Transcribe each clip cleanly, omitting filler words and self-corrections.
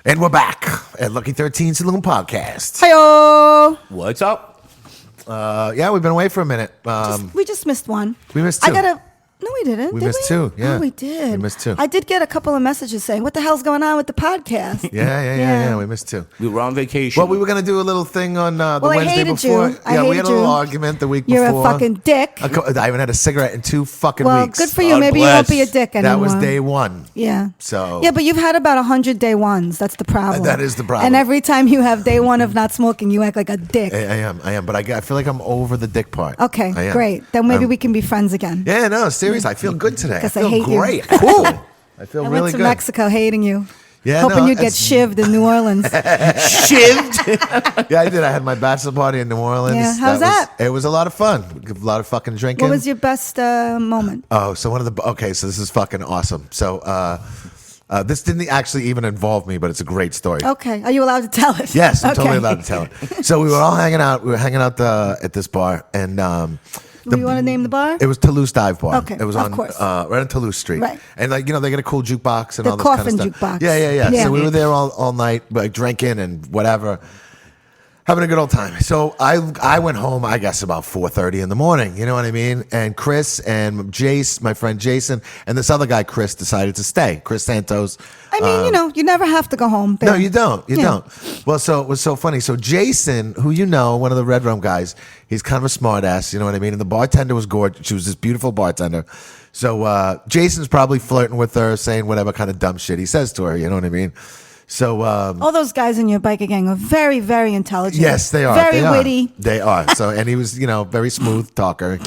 And we're back at Lucky 13 Saloon Podcast. Hi-yo! What's up? Yeah, we've been away for a minute. We just missed one. We missed two. No, we didn't. We did missed two, yeah. Oh, we did. We missed two. I did get a couple of messages saying, what the hell's going on with the podcast? Yeah. We missed two. We were on vacation. Well, we were going to do a little thing on the Well, I Wednesday hated before. you. I Yeah, we hated had a little you. argument the week You're before. a fucking dick. I haven't had a cigarette in 2 fucking Well, weeks. good for you. God Maybe you bless. won't be a dick anymore. That was day one. Yeah. So Yeah, but you've had about 100 day ones. That's the problem. That is the problem. And every time you have day one of not smoking, you act like a dick. I am. But I feel like I'm over the dick part. Okay, I am. great. Then maybe we can be friends again. Yeah, no, seriously. I feel good today. Because I I feel hate you. great. Cool. I feel I really went to good. Mexico hating you. Yeah, hoping no, you'd get it's- shivved in New Orleans. Shivved. Yeah, I did. I had my bachelor party in New Orleans. Yeah, how's that? It was a lot of fun. A lot of fucking drinking. What was your best moment? Oh, so so this is fucking awesome. So this didn't actually even involve me, but it's a great story. Okay. Are you allowed to tell it? Yes, I'm Okay. totally allowed to tell it. So we were all hanging out. We were hanging out at this bar, and Do you want to name the bar? it was Toulouse Dive Bar. Okay, it was of on course. right on Toulouse Street. Right. And they get a cool jukebox and The all this kind coffin of stuff. jukebox. Yeah. Yeah. So we were there all night, like drinking and whatever. Having a good old time. So I went home, I guess, about 4:30 in the morning. You know what I mean? And Chris and Jace, my friend Jason, and this other guy, Chris, decided to stay. Chris Santos. I mean, you never have to go home. No, babe. you don't. You Yeah. don't. Well, so it was so funny. So Jason, who you know, one of the Red Rum guys, he's kind of a smart ass, you know what I mean? And the bartender was gorgeous. She was this beautiful bartender. So Jason's probably flirting with her, saying whatever kind of dumb shit he says to her, you know what I mean? So All those guys in your biker gang are very, very intelligent. yes, they are. Very They are. witty. They are. So and he was, very smooth talker,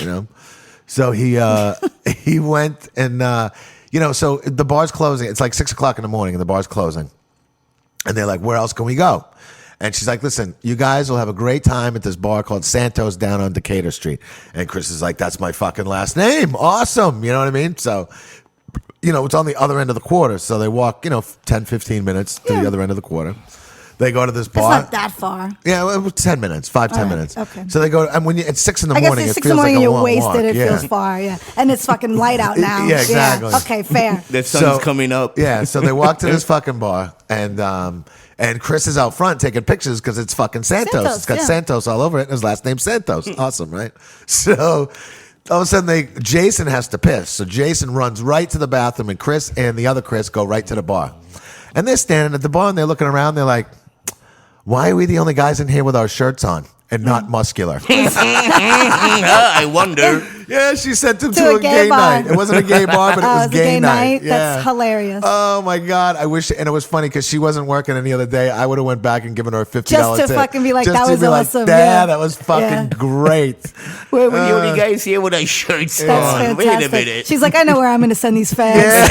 So he went and so the bar's closing. It's like 6:00 in the morning and the bar's closing. And they're like, where else can we go? And she's like, listen, you guys will have a great time at this bar called Santos down on Decatur Street. And Chris is like, that's my fucking last name. Awesome. You know what I mean? So, it's on the other end of the quarter. So they walk, 10, 15 minutes to the other end of the quarter. They go to this It's bar. not that far. Yeah, well, 10 minutes, 5, 10 right, minutes. okay. So they go, and when it's 6 in the I guess morning, it's it 6 in the feels morning like a you're long wasted. walk. It Yeah. feels far, yeah. And it's fucking light out now. Yeah, exactly. Okay, fair. The sun's coming up. Yeah, so they walk to this fucking bar, and Chris is out front taking pictures because it's fucking Santos. Santos, It's got yeah. Santos all over it, and his last name's Santos. Awesome, right? So all of a sudden, Jason has to piss. So Jason runs right to the bathroom, and Chris and the other Chris go right to the bar. And they're standing at the bar, and they're looking around. They're like, why are we the only guys in here with our shirts on and not muscular? I wonder. Yeah, she sent him To to a a gay gay bar. night. It wasn't a gay bar, but it Oh, was it was a gay night? Yeah. That's hilarious. Oh my God, I wish, and it was funny because she wasn't working any other day. I would have went back and given her a $50 Just to tip. fucking be like, Just that to was be like, awesome, Yeah, yeah. that was fucking Yeah. great. Where were the only guys here with our shirts That's on? Wait fantastic. a minute. She's like, I know where I'm going to send these fags.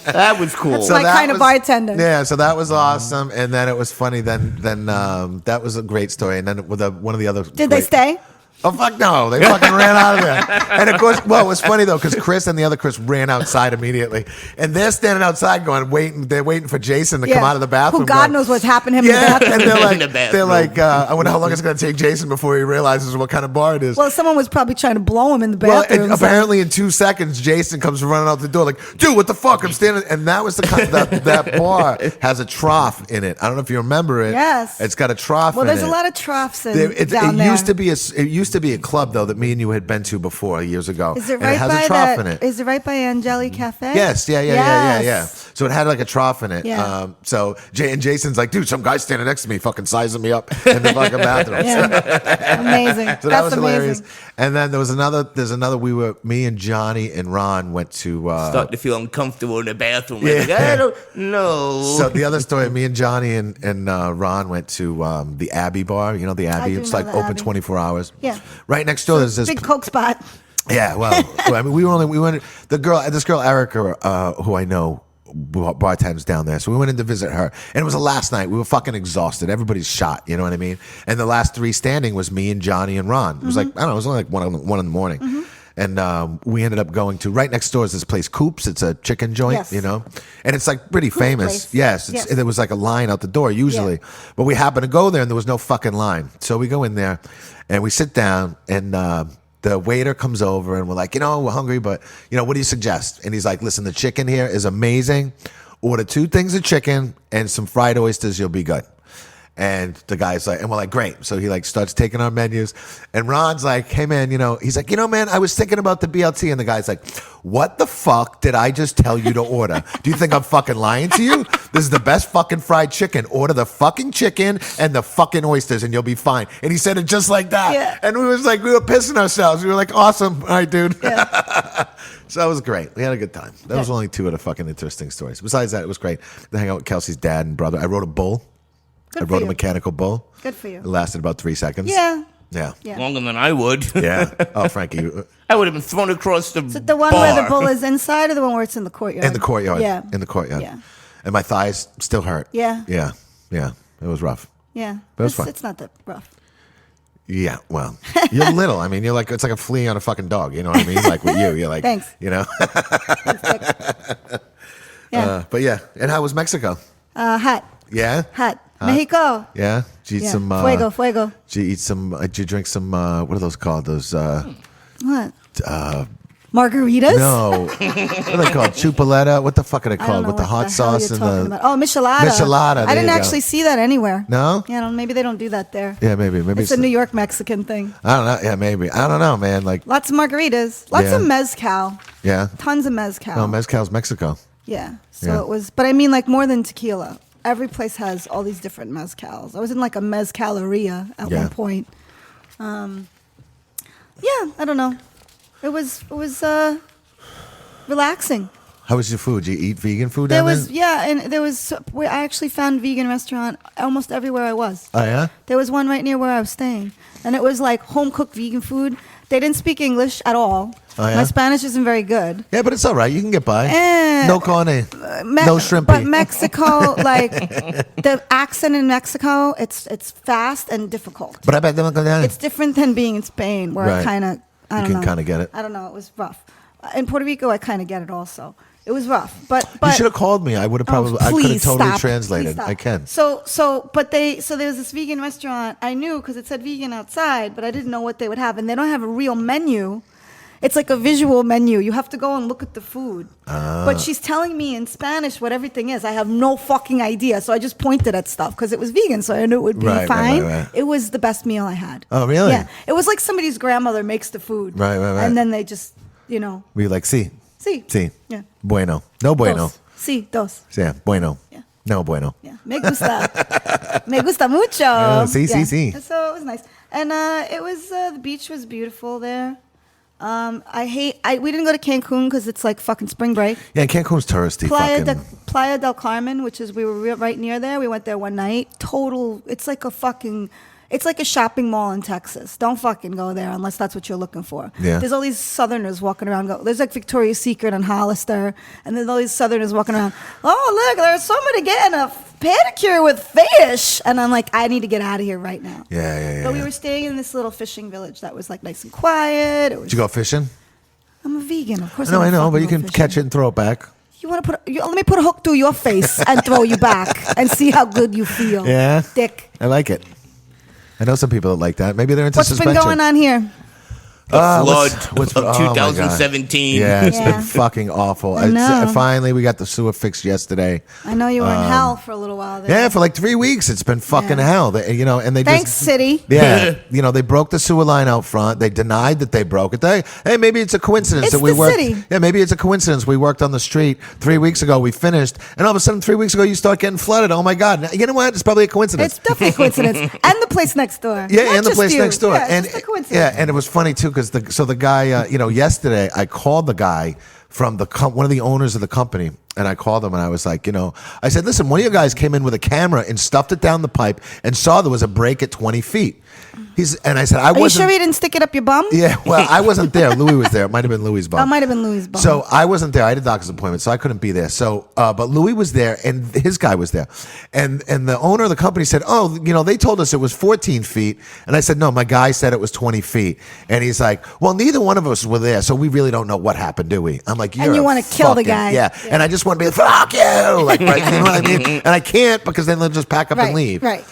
That was cool. That's my that kind of bartender. Yeah, so that was awesome, and then it was funny. Then that was a great story, and then with one of the other. Did they stay? Oh, fuck no. They fucking ran out of there. And of course, well, it was funny though, because Chris and the other Chris ran outside immediately. And they're standing outside waiting. They're waiting for Jason to come out of the bathroom. Who God going, knows what's happened to him yeah, in the bathroom. and they're In the like, bathroom. I wonder how long it's going to take Jason before he realizes what kind of bar it is. Well, someone was probably trying to blow him in the Well, bathroom. and apparently in 2 seconds, Jason comes running out the door like, dude, what the fuck? I'm standing. And that was the kind that bar has a trough in it. I don't know if you remember it. Yes. It's got a trough Well, in it. there's a lot of troughs It down there. used to be a club though that me and you had been to before years ago. Is it And right has by a trough that? in it. Is it right by Angeli Cafe? Yes, yeah. Yes. So it had like a trough in it. Yeah. So Jason's like, dude, some guy standing next to me, fucking sizing me up in the fucking bathroom. Yeah. Amazing. So that That's was amazing. hilarious. And then there's another. Me and Johnny and Ron went to. Starting to feel uncomfortable in the bathroom. Yeah. Like, I don't know. So the other story, me and Johnny and Ron went to the Abbey Bar. You know the Abbey. do It's know like the open Abbey. 24 hours. Yeah. Right next door, there's this Big Coke spot. Yeah, well, I mean, we went. This girl Erica, who I know, bartenders down there. So we went in to visit her, and it was the last night. We were fucking exhausted. Everybody's shot. You know what I mean? And the last three standing was me and Johnny and Ron. It was like I don't know. It was only like one in the morning. And we ended up going to right next door is this place, Coops. It's a chicken joint, Yes. you know, and it's like pretty famous. place. Yes, Yes. there was like a line out the door usually, but we happened to go there and there was no fucking line. So we go in there, and we sit down, and the waiter comes over, and we're like, we're hungry, but what do you suggest? And he's like, listen, the chicken here is amazing. order 2 things of chicken and some fried oysters. You'll be good. And the guy's like, and we're like, great. So he like starts taking our menus. And Ron's like, hey man, he's like, man, I was thinking about the BLT. And the guy's like, what the fuck did I just tell you to order? Do you think I'm fucking lying to you? This is the best fucking fried chicken. Order the fucking chicken and the fucking oysters and you'll be fine. And he said it just like that. Yeah. And we were pissing ourselves. We were like, awesome. All right, dude. Yeah. So that was great. We had a good time. That was only 2 of the fucking interesting stories. Besides that, it was great to hang out with Kelsey's dad and brother. I rode a bull. Good I for rode a you. mechanical bull. Good for you. It lasted about 3 seconds. Yeah. Yeah. Yeah. Longer than I would. Yeah. Oh, Frankie. I would have been thrown across the Is it the one bar. where the bull is inside or the one where it's in the courtyard? In the courtyard. Yeah. In the courtyard. Yeah. And my thighs still hurt. Yeah. Yeah. Yeah. It was rough. Yeah. But it was it's, fun. it's not that rough. Yeah. Well, you're little. I mean, you're like, it's like a flea on a fucking dog. You know what I mean? Like with you, you're like, Thanks. Yeah. But yeah. And how was Mexico? Hot. Yeah. Hot. Mexico. Yeah. Did you eat Yeah. some, Fuego. did you eat some, did you drink some, what are those called? Those, What? Margaritas? no. What are they called? Chupaleta? What the fuck are they I don't called? know With the what hot hell sauce you're and talking the. about. Oh, Michelada. Michelada, I there didn't you go. actually see that anywhere. No? Yeah, maybe they don't do that there. Yeah, maybe. It's a New York Mexican thing. I don't know. Yeah, maybe. I don't know, man. Like, Lots of margaritas. Lots Yeah. of mezcal. yeah. Tons of mezcal. No, mezcal's Mexico. Yeah. So Yeah. it was, but I mean, like more than tequila. Every place has all these different mezcals. I was in like a mezcaleria at Yeah. one point. Yeah, I don't know. It was relaxing. How was your food? Did you eat vegan food There down was there? and there was. I actually found vegan restaurant almost everywhere I was. Oh, yeah? There was one right near where I was staying, and it was like home cooked vegan food. They didn't speak English at all. Oh, yeah? My Spanish isn't very good. Yeah, but it's all right. You can get by. Eh, No carne. No shrimpy. But Mexico, like the accent in Mexico, it's fast and difficult. But I bet they don't go down. It's different than being in Spain, where Right. I kind of, I You don't can know. kinda get it. I don't know. It was rough. In Puerto Rico, I kind of get it also. It was rough, but you should have called me. I would have probably. I could have please totally stop. translated. Please stop. I can. So there was this vegan restaurant. I knew because it said vegan outside, but I didn't know what they would have, and they don't have a real menu. It's like a visual menu. You have to go and look at the food. But she's telling me in Spanish what everything is. I have no fucking idea. So I just pointed at stuff because it was vegan, so I knew it would be Right, fine. right. It was the best meal I had. Oh, really? Yeah. It was like somebody's grandmother makes the food. Right. And then they just, We like, sí. sí. Sí. Yeah. Bueno. No bueno. Dos. Sí, dos. Yeah. Bueno. Yeah. No bueno. Yeah, me gusta. Me gusta mucho. Sí, sí. So it was nice. And the beach was beautiful there. We didn't go to Cancun because it's like fucking spring break. Yeah, Cancun's touristy. Playa del Carmen, which is, we were right near there. We went there one night. It's like a shopping mall in Texas. Don't fucking go there unless that's what you're looking for. Yeah. There's all these Southerners walking around. There's like Victoria's Secret and Hollister, and there's all these Southerners walking around. Oh, look, there's somebody getting a pedicure with fish. And I'm like, I need to get out of here right now. Yeah. But we were staying in this little fishing village that was like nice and quiet. Did you go fishing? I'm a vegan, of course. No, I know, don't but you fucking can go catch it fishing. and throw it back. Let me put a hook through your face and throw you back and see how good you feel. Yeah. Dick. I like it. I know some people that like that. Maybe they're into What's suspension. been going on here? Flood what's- of oh my God. 2017. Yeah, it's Yeah. been fucking awful. I know. Finally, we got the sewer fixed yesterday. I know you were in hell for a little while there. Yeah, for like 3 weeks, it's been fucking Yeah. hell. And they Thanks, just city. yeah, they broke the sewer line out front. They denied that they broke it. Hey, maybe it's a coincidence It's that we the worked. city. Yeah, maybe it's a coincidence we worked on the street 3 weeks ago. We finished, and all of a sudden 3 weeks ago you start getting flooded. Oh my God! Now, you know what? It's probably a coincidence. It's definitely a coincidence. And the place next door. Yeah, Not and the just place you. next door. Yeah, and just a coincidence. yeah, and it was funny too because the guy, yesterday I called the guy from one of the owners of the company, and I called him and I was like, I said, listen, one of you guys came in with a camera and stuffed it down the pipe and saw there was a break at 20 feet. And I said, I Are you wasn't. sure he didn't stick it up your bum? Yeah, well, I wasn't there. Louis was there. It might have been Louis' bum. That might have been Louis' bum. So I wasn't there. I had a doctor's appointment, so I couldn't be there. So, but Louis was there, and his guy was there, and the owner of the company said, "Oh, they told us it was 14 feet," and I said, "No, my guy said it was 20 feet," and he's like, "Well, neither one of us were there, so we really don't know what happened, do we?" I'm like, "You're you a wanna kill the fucking-" guy. yeah, and I just want to be like, "Fuck you," like, right, you know what I mean? And I can't because then they'll just pack up and leave. Right.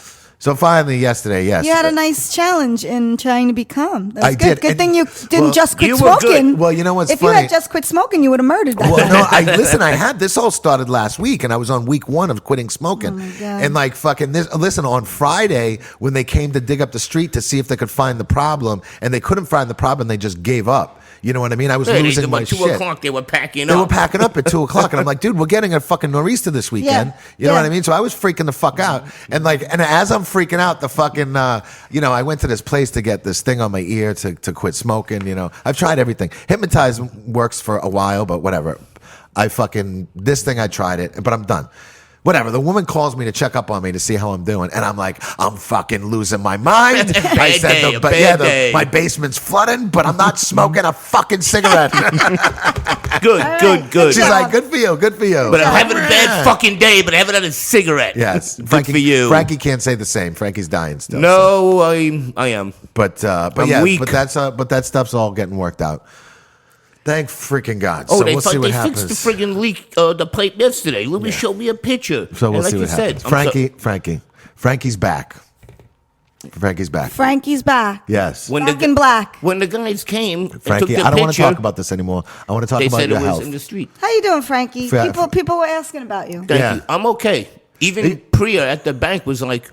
So finally, yesterday, yes. You had a nice challenge in trying to become. That's I good. did. Good And- thing you didn't well, just quit you were good. smoking. Well, you know what's if funny? you had just quit smoking, you would have murdered that. Well, no, I had this all started last week, and I was on week 1 of quitting smoking. Oh, my God. And like fucking this. Listen, on Friday when they came to dig up the street to see if they could find the problem, and they couldn't find the problem, they just gave up. You know what I mean? I was losing my At 2 shit. o'clock, they were packing They up. were packing up at 2 o'clock, and I'm like, dude, we're getting a fucking nor'easter this weekend. You know Yeah. what I mean? So I was freaking the fuck out, and as I'm freaking out, the fucking, I went to this place to get this thing on my ear to quit smoking. You know, I've tried everything. Hypnotize works for a while, but whatever. This thing I tried it, but I'm done. Whatever. The woman calls me to check up on me to see how I'm doing, and I'm like, I'm fucking losing my mind. I said, Bad day. my basement's flooding, but I'm not smoking a fucking cigarette. Good. She's like, good for you, good for you. But I'm having a bad fucking day, but I haven't had a cigarette. Yes, Good for you. Frankie can't say the same. Frankie's dying still. No, I am. but I'm yeah, weak. but that stuff's all getting worked out. Thank freaking God. Oh, So they, we'll see what they happens. fixed the friggin' leak, the pipe yesterday. Louis showed me a picture. So we'll And like see you what said, happens. Frankie's back. Frankie's back. Frankie's back. Yes. Back in black. When the guys came, and Frankie, took the I don't want to picture, talk about this anymore. I want to talk they about said your it was health. in the street. How you doing, Frankie? Fra- People were asking about you. Thank Yeah. you. I'm okay. Even Priya at the bank was like,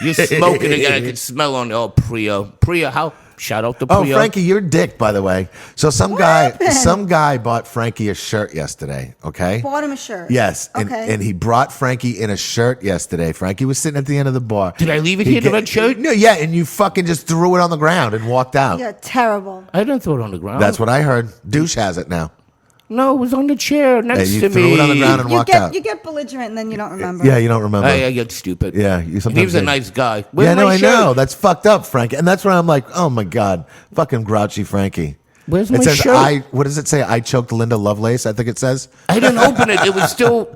"You're smoking again. I could smell on it." Oh, Priya, how? Shout out to Oh, Priya. Frankie, you're a dick, by the way. So some guy bought Frankie a shirt yesterday. Okay. Bought him a shirt. Yes, and, Okay. and he brought Frankie in a shirt yesterday. Frankie was sitting at the end of the bar. Did I leave it here, the red shirt? No, yeah, and you fucking just threw it on the ground and walked out. You're terrible. I didn't throw it on the ground. That's what I heard. Douche has it now. No, it was on the chair next you to threw me. it on the ground and walked out. You get belligerent and then you don't remember. Yeah, you don't remember. I get stupid. Yeah, you And he sometimes was a do. nice guy. Where's Yeah, no, my I shirt? know. That's fucked up, Frankie. And that's where I'm like, oh my God, fucking grouchy Frankie. Where's It my says, shirt? what does it say? I choked Linda Lovelace, I think it says. I didn't open it. It was still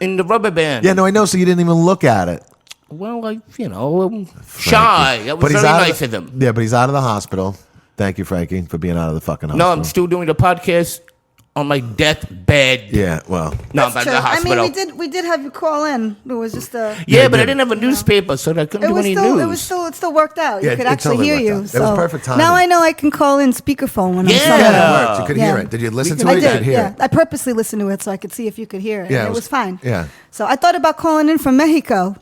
in the rubber band. Yeah, no, I know. So you didn't even look at it. Well, I'm shy. That was very nice of him. Yeah, but he's out of the hospital. Thank you, Frankie, for being out of the fucking hospital. No, I'm still doing the podcast on my deathbed. Yeah, well. No, I'm That's at true. the hospital. I mean, we did have you call in. It was just a. Yeah, but I did. didn't have a newspaper, so I couldn't It do was any still. news. It still worked out. Yeah, You could it actually totally hear worked you. out. It was So perfect now timing. I know I can call in speakerphone when Yeah. I'm somewhere. Yeah, it worked. You could Yeah. hear it. Did you listen to I it? You did. could hear Yeah, it. I purposely listened to it so I could see if you could hear it. Yeah, and it it was- was fine. yeah. So I thought about calling in from Mexico.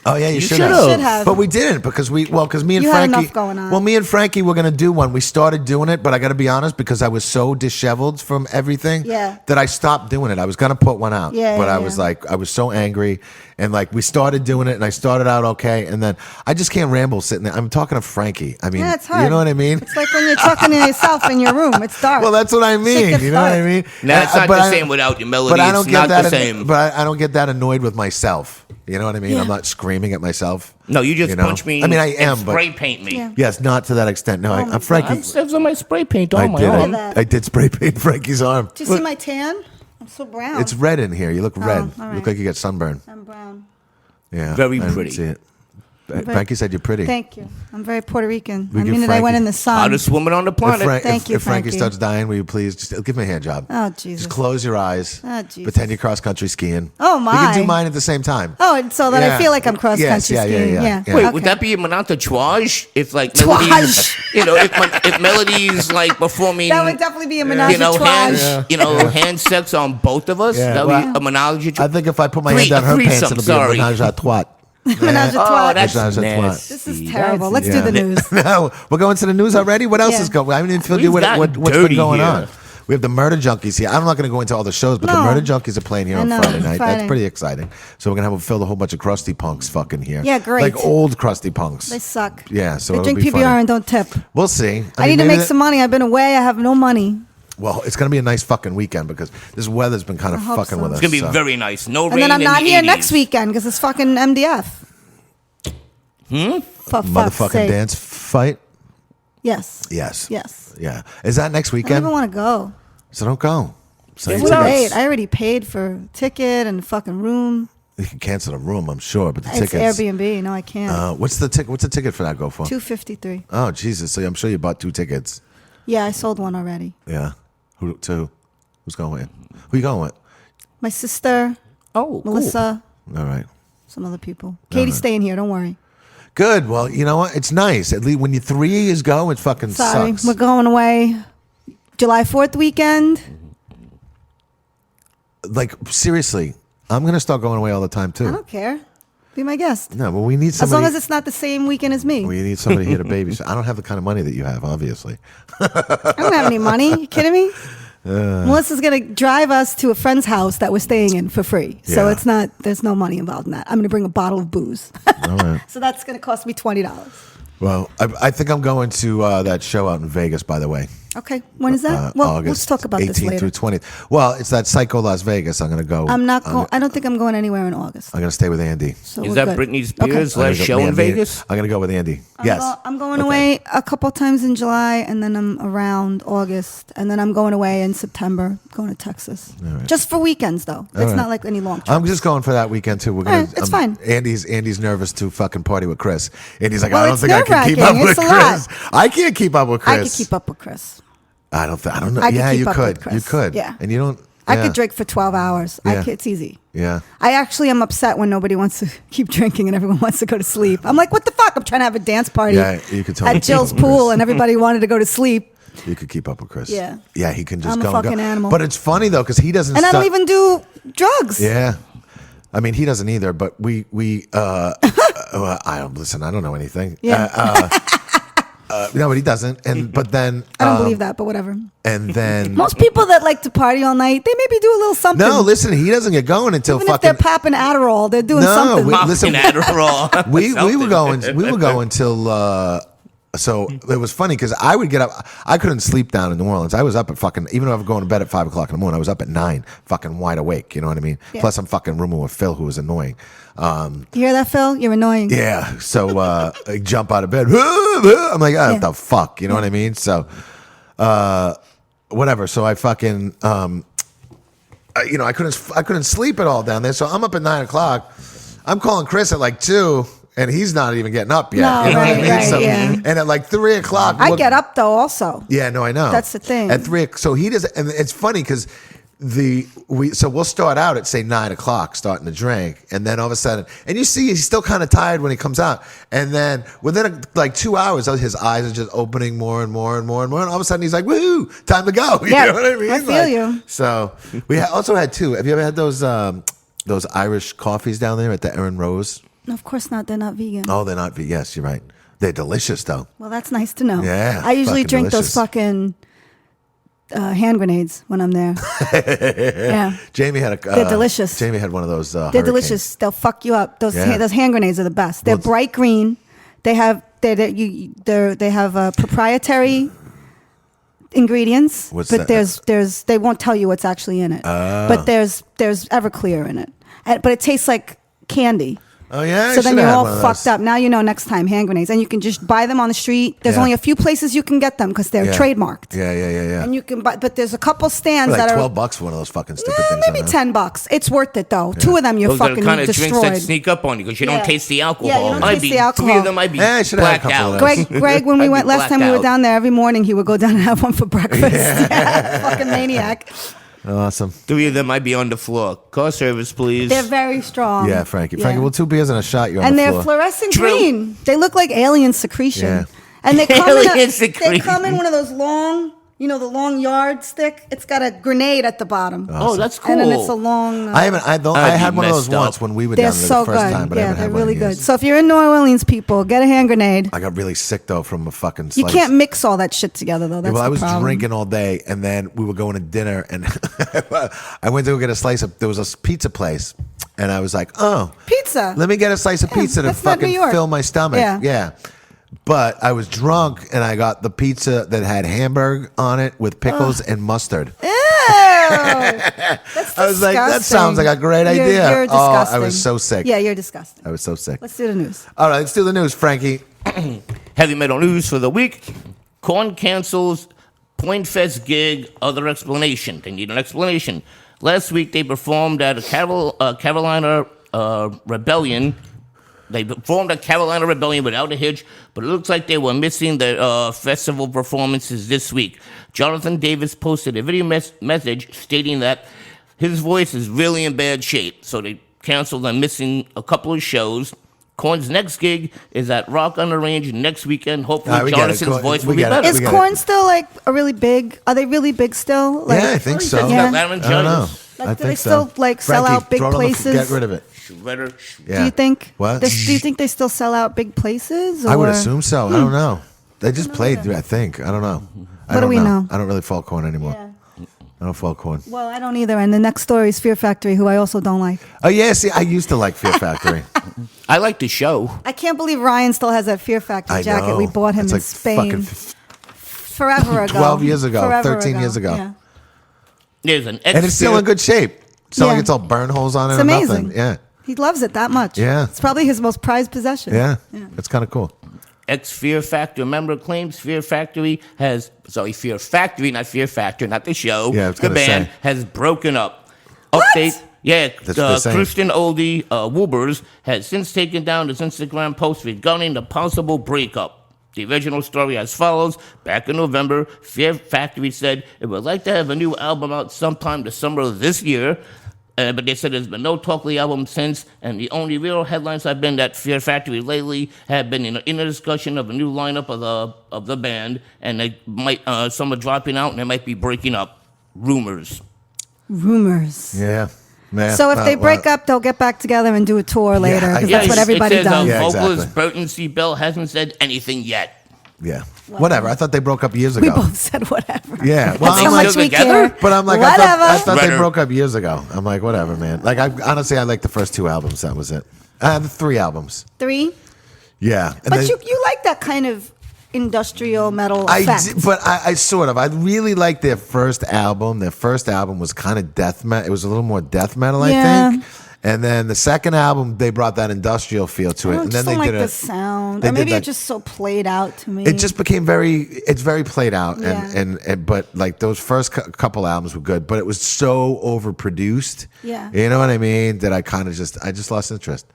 Oh yeah, you should should've. have. Should have. But we didn't because me and You had Frankie. enough going on. Well, me and Frankie were gonna do one. We started doing it, but I got to be honest because I was so disheveled from everything. Yeah. That I stopped doing it. I was gonna put one out. Yeah, But yeah, I was yeah. like, I was so angry, and like we started doing it, and I started out okay, and then I just can't ramble sitting there. I'm talking to Frankie. I mean, Yeah, it's hard. you know what I mean? It's like when you're talking to yourself in your room. It's dark. Well, that's what I mean. gets You know what I dark. mean? No, it's not But the same without your melody. But I don't It's get not that. the same. But I don't get that annoyed with myself. You know what I mean? Yeah. I'm not screaming at myself. No, you just You know? punch me. I mean, I and am, but- spray paint me. Yeah. Yes, not to that extent. No, I'm Frankie. That's on my spray paint on my did. arm. that. I did spray paint Frankie's arm. Do you see my tan? I'm so brown. It's red in here. You look red. all You right. look like you got sunburn. I'm brown. Yeah, Very I didn't pretty. See it. Frankie said you're pretty. Thank you. I'm very Puerto Rican. We I give mean that I went Frankie- in the sun. Hottest woman on the planet. Thank you, if Frankie Frankie. starts dying, will you please just give me a hand job? Oh, Jesus. Just close your eyes. Oh, Jesus. Pretend you're cross country skiing. Oh, You my. can do mine at the same time. Oh, and so that Yeah. I feel like I'm cross country Yes, yeah, yeah, skiing. yeah, yeah. Wait, Okay. would that be a menage if like Twage. melodies? If melodies like performing, That would definitely be a menage you know, a hand, trois. hand sex on both of us. Yeah, That well, would be a menage. I think if I put my hand down her pants, threesome, it'll sorry. be a menage a trois. Menage a Oh, trois. that's Menage a trois. nasty. This is terrible. That's- Let's do the news. No, we're going to the news already. What else Yeah. is going? I haven't even filled We've you with gotten what's been dirty going here. on. We have the Murder Junkies here. I'm not going to go into all the shows, but the No. Murder Junkies are playing here I on know, Friday night. Friday. That's pretty exciting. So we're going to fill a whole bunch of crusty punks fucking here. Yeah, great. Like old crusty punks. They suck. Yeah, so They it'll drink be PBR funny. and don't tip. We'll see. I need to make some money. I've been away. I have no money. Well, it's going to be a nice fucking weekend because this weather's been kind of hope fucking so. with us. It's gonna be so. very nice. No rain. And then I'm in not the here 80s. next weekend because it's fucking MDF. For fuck's Motherfucking sake. dance fight. Yes. Yes. Yes. Yeah. Is that next I don't weekend? even want to go. So don't go. Save It's Well, tickets. great. I already paid for ticket and fucking room. You can cancel the room, I'm sure, but the It's tickets. Airbnb. No, I can't. What's the ticket? What's the ticket for that go for? $253. Oh Jesus! So I'm sure you bought 2 tickets. Yeah, I sold one already. Yeah. Who to? Who's going with? Who you going with? My sister, Oh, cool. Melissa, All right. some other people. Katie's staying here. Don't worry. Good. Well, you know what? It's nice. At least when you 3 years go, it fucking Sorry, sucks. we're going away July 4th weekend. Like, seriously, I'm going to start going away all the time, I too. don't care. Be my guest. No, but we need As somebody. long as it's not the same weekend as me. we need somebody here to babysit. I don't have the kind of money that you have, obviously. I don't have any money. You kidding me? Melissa's going to drive us to a friend's house that we're staying in for free. So Yeah. it's not, there's no money involved in that. I'm going to bring a bottle of booze. All right. So that's going to cost me $20. Well, I think I'm going to that show out in Vegas, by the way. Okay. When is that? Well, August let's talk about this 18th later. through 20th. Well, it's that Psycho Las Vegas. I'm going to go. I'm not going, I don't think I'm going anywhere in August. I'm going to stay with Andy. So Is we're that good. Britney Spears' I'm gonna last go- show me in and me- Vegas? I'm going to go with Andy. Yes. I'm going away a couple times in July, and then I'm around August, and then I'm going away in September, going to Texas. Just for weekends, though. It's right. not like any long trip. I'm just going for that weekend too. We're All gonna. right, it's fine. Andy's nervous to fucking party with Chris. Andy's like, Well, I don't it's think I can keep up nerve-wracking. with It's a lot. Chris. I can't keep up with Chris. I could keep up with Chris. I don't know. I could Yeah, keep you up could. with Chris. You could. Yeah. And you don't. I yeah. could drink for 12 hours. Yeah. It's easy. Yeah. I actually am upset when nobody wants to keep drinking and everyone wants to go to sleep. I'm like, what the fuck? I'm trying to have a dance party Yeah, you could totally at Jill's keep up with pool, Chris. and everybody wanted to go to sleep. You could keep up with Chris. Yeah. Yeah, he can just I'm a go. and fucking go. animal. But it's funny though because he doesn't. And I don't stop- even do drugs. Yeah. I mean, he doesn't either. But we. I don't listen. I don't know anything. Yeah. No, but he doesn't. And but then. I don't believe that, but whatever. And then. Most people that like to party all night, they maybe do a little something. No, listen. He doesn't get going until Even if fucking. they're popping Adderall, they're doing No, something. we- listen, Fucking Adderall. we were going till so it was funny because I would get up. I couldn't sleep down in New Orleans. I was up at fucking, even though I was going to bed at 5 o'clock in the morning, I was up at 9, fucking wide awake. You know what I mean? Yeah. Plus I'm fucking rooming with Phil, who was annoying. You hear that, Phil? You're annoying. Yeah, so I jump out of bed. I'm like, oh, what the fuck? You know what I mean? So whatever. So I fucking I couldn't sleep at all down there. So I'm up at 9 o'clock. I'm calling Chris at like 2. And he's not even getting up yet. No, you know what I right, mean? right, yeah. And at like 3 o'clock, I get up though, also. Yeah, no, I know. That's the thing. At 3, so he does, and it's funny because so we'll start out at say 9 o'clock, starting to drink, and then all of a sudden, and you see he's still kind of tired when he comes out, and then within like 2 hours, his eyes are just opening more and more and more and more, and all of a sudden he's like, "Woo, time to go!" You Yeah, know what I mean? I feel you. So we also had 2. Have you ever had those Irish coffees down there at the Erin Rose? No, of course not. They're not vegan. Oh, they're not. Yes, you're right. They're delicious though. Well, that's nice to know. Yeah, I usually fucking drink delicious. those fucking hand grenades when I'm there. Yeah. Jamie had a. They're delicious. Jamie had one of those. They're hurricanes. delicious. They'll fuck you up. Those Yeah. those hand grenades are the best. They're Well, bright green. They have they have proprietary ingredients. What's but that? there's they won't tell you what's actually in it. But there's Everclear in it. But it tastes like candy. Oh yeah. I So then should've you're had all one of fucked those. up. Now you know next time hand grenades, and you can just buy them on the street. There's Yeah. only a few places you can get them because they're Yeah. trademarked. Yeah. And you can buy, but there's a couple stands Like that are $12 for one of those fucking stupid things. maybe I know. $10. It's worth it though. 2 of them you're Those are the fucking kind of drinks that destroyed. sneak up on you because you Yeah. don't taste the alcohol. Yeah, you don't Might taste be, the alcohol. 3 of them might be Yeah, I should've had a blacked couple of out. those. Greg, when we I'd went be last time we were blacked down there every morning, he would go down and have one for breakfast. Yeah, fucking maniac. Awesome. 3 of them might be on the floor. Car service, please. They're very strong. Yeah, Frankie. Yeah. Frankie, well, 2 beers and a shot. You're on And the they're floor. fluorescent True. green. They look like alien secretion. Yeah. And they come, Alien they secretion. come in one of those long, the long yardstick. It's got a grenade at the bottom. Oh, that's cool. And then it's a long. I haven't. I don't. I I'd be had one of those messed up. once when we were They're down there so the first good. time, but I Yeah, haven't they're had one in really good. years. So if you're in New Orleans, people, get a hand grenade. I got really sick though from a fucking. You Slice. can't mix all that shit together though. That's Well, I the was problem. drinking all day, and then we were going to dinner, and I went to go get a slice of. There was a pizza place, and I was like, "Oh, Pizza. let me get a slice of Yeah, pizza to that's not New fucking York. fill my stomach." Yeah. But I was drunk, and I got the pizza that had hamburg on it with pickles and mustard. Ew. That's I was like, that disgusting. sounds like a great You're- idea. You're Oh, I disgusting. was so sick. Yeah, you're disgusting. I was so sick. Let's do the news. All right, let's do the news, Frankie. Heavy metal news for the week. Korn cancels Point Fest gig. Other explanation. They need an explanation. Last week they performed at a Carolina Rebellion. They performed at Carolina Rebellion without a hitch, but it looks like they were missing the festival performances this week. Jonathan Davis posted a video message stating that his voice is really in bad shape, so they canceled and missing a couple of shows. Korn's next gig is at Rock on the Range next weekend. Hopefully, we get it. Jonathan's voice will be We get it. better. Is We get Korn still like a really big? Are they really big still? Like, Yeah, I think so. Yeah. Aaron I don't know. Jones. Like, I do they think still so. like sell Frankie, out big throw it on the- places? Get rid of it. Shredder. Yeah. Do you think? What? Do you think they still sell out big places? I would or- assume so. I don't know. They just played. I think. I don't know. I What do don't we know? I don't really follow Korn anymore. Yeah. I don't follow Korn. Well, I don't either. And the next story is Fear Factory, who I also don't like. Oh yeah. See, I used to like Fear Factory. I like the show. I can't believe Ryan still has that Fear Factory I jacket. know. We bought him It's in like Spain fucking forever ago. 12 years ago, Forever 13 years ago. Yeah. There's an and it's still in good shape. It's not Yeah. like it's all burn holes on it It's or amazing. nothing. Yeah. He loves it that much. Yeah. It's probably his most prized possession. Yeah. It's kind of cool. Fear Factor member claims Fear Factory, not Fear Factor, not the show. Yeah, I was the gonna band say. has broken up. What? Update. Yeah, That's what they're saying. Christian oldie Woobers has since taken down his Instagram post regarding the possible breakup. The original story as follows. Back in November, Fear Factory said it would like to have a new album out sometime the summer of this year. But they said there's been no talk of the album since, and the only real headlines have been that Fear Factory lately have been in a discussion of a new lineup of the band, and they might some are dropping out and they might be breaking up. Rumors. Yeah. Man. So if they break up, they'll get back together and do a tour later, because that's what everybody it says, does. Yeah, vocalist exactly. Burton C. Bell hasn't said anything yet. Yeah. Whatever. I thought they broke up years We ago. both said whatever. Yeah. Well, That's I'm how like, much we together? care. but I'm like, whatever. I thought they Redder. broke up years ago. I'm like, whatever, man. Like, honestly, I like the first two albums. That was it. The three albums. 3. Yeah. And But then- you like that kind of industrial metal I effect. but I sort of. I really liked their first album. Their first album was kind of death metal. It was a little more death metal, Yeah. I think. And then the second album, they brought that industrial feel to it. I And just then don't they like did the it. sound. they Or did maybe that- it's just so played out to me. It just became it's very played out, Yeah. and but like those first couple albums were good, but it was so overproduced. Yeah. You know what I mean? That I just lost interest.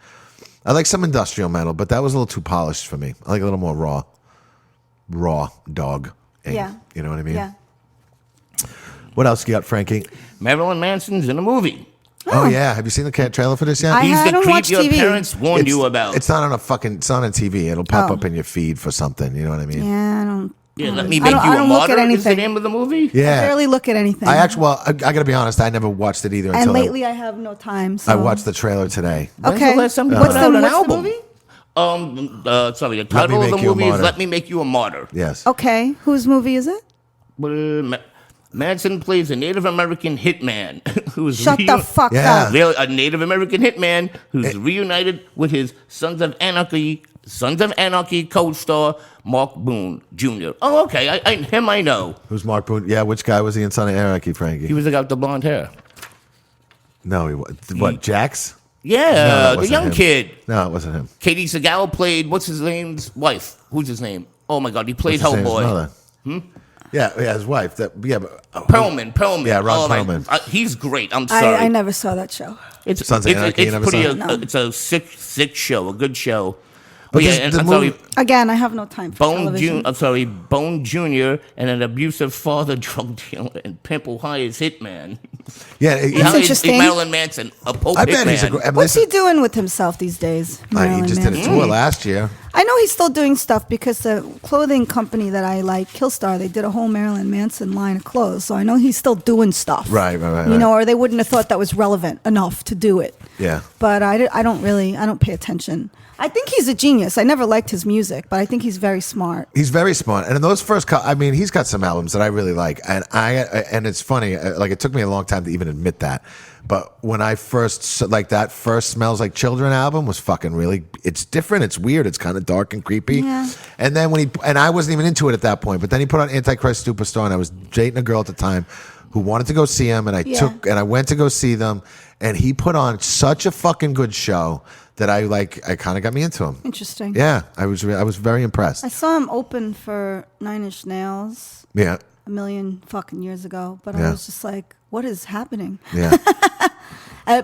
I like some industrial metal, but that was a little too polished for me. I like a little more raw dog. Yeah. You know what I mean? Yeah. What else you got, Frankie? Marilyn Manson's in a movie. Oh yeah, have you seen the trailer for this yet? He's the don't creep watch your TV. parents warned you about. It's not on it's not on TV. It'll pop Oh. up in your feed for something. You know what I mean? Yeah, I don't. Yeah, let me I make don't- you I a don't look at martyr is the anything. name of the movie? Yeah. I barely look at anything. I gotta be honest. I never watched it either and until lately I have no time. So. I watched the trailer today. When's Okay. the last time you What's put out an what's album? the movie? The title of Make the You a movie is Martyr. Let Me Make You a Martyr. Yes. Okay, whose movie is it? Manson plays a Native American hitman who's Shut the fuck Yeah. up. a Native American hitman who's reunited with his Sons of Anarchy co-star Mark Boone Jr. Oh, okay, him I know. Who's Mark Boone? Yeah, which guy was he in Son of Anarchy, Frankie? He was the guy with the blonde hair. No, he was. What, Jax? Yeah, No, that the wasn't young him. kid. No, it wasn't him. Katie Segal played what's his name's wife? Who's his name? Oh my God, he played What's his name's Hellboy. mother? Yeah, his wife. Perlman. Yeah, Ron my- Perlman. he's great. I'm sorry. I never saw that show. It's Sons of Anarchy, you It's never pretty. saw it? No. It's a sick show, a good show. But But yeah, this- and the I'm movie- sorry, Again, I have no time for television. Bone Jr. and an abusive father, drug dealer, and pimple highest hitman. Yeah, That's interesting. Marilyn Manson, a Pope I bet hitman. he's a great. I mean, What's this he doing with himself these days? he Marilyn just did a Manson? tour last year. I know he's still doing stuff because the clothing company that I like, Killstar, they did a whole Marilyn Manson line of clothes. So I know he's still doing stuff. Right. You know, or they wouldn't have thought that was relevant enough to do it. Yeah. But I don't pay attention. I think he's a genius. I never liked his music, but I think he's very smart. He's very smart, and in those first, I mean, he's got some albums that I really like, and it's funny. Like it took me a long time to even admit that, but when I first like that first "Smells Like Children" album was fucking really. It's different. It's weird. It's kind of dark and creepy. Yeah. And then I wasn't even into it at that point, but then he put on Antichrist Superstar, and I was dating a girl at the time who wanted to go see him, and I went to go see them, and he put on such a fucking good show that I kind of got me into him. Interesting. Yeah, I was very impressed. I saw him open for Nine Inch Nails Yeah. a million fucking years ago, but I Yeah. was just like, what is happening? Yeah.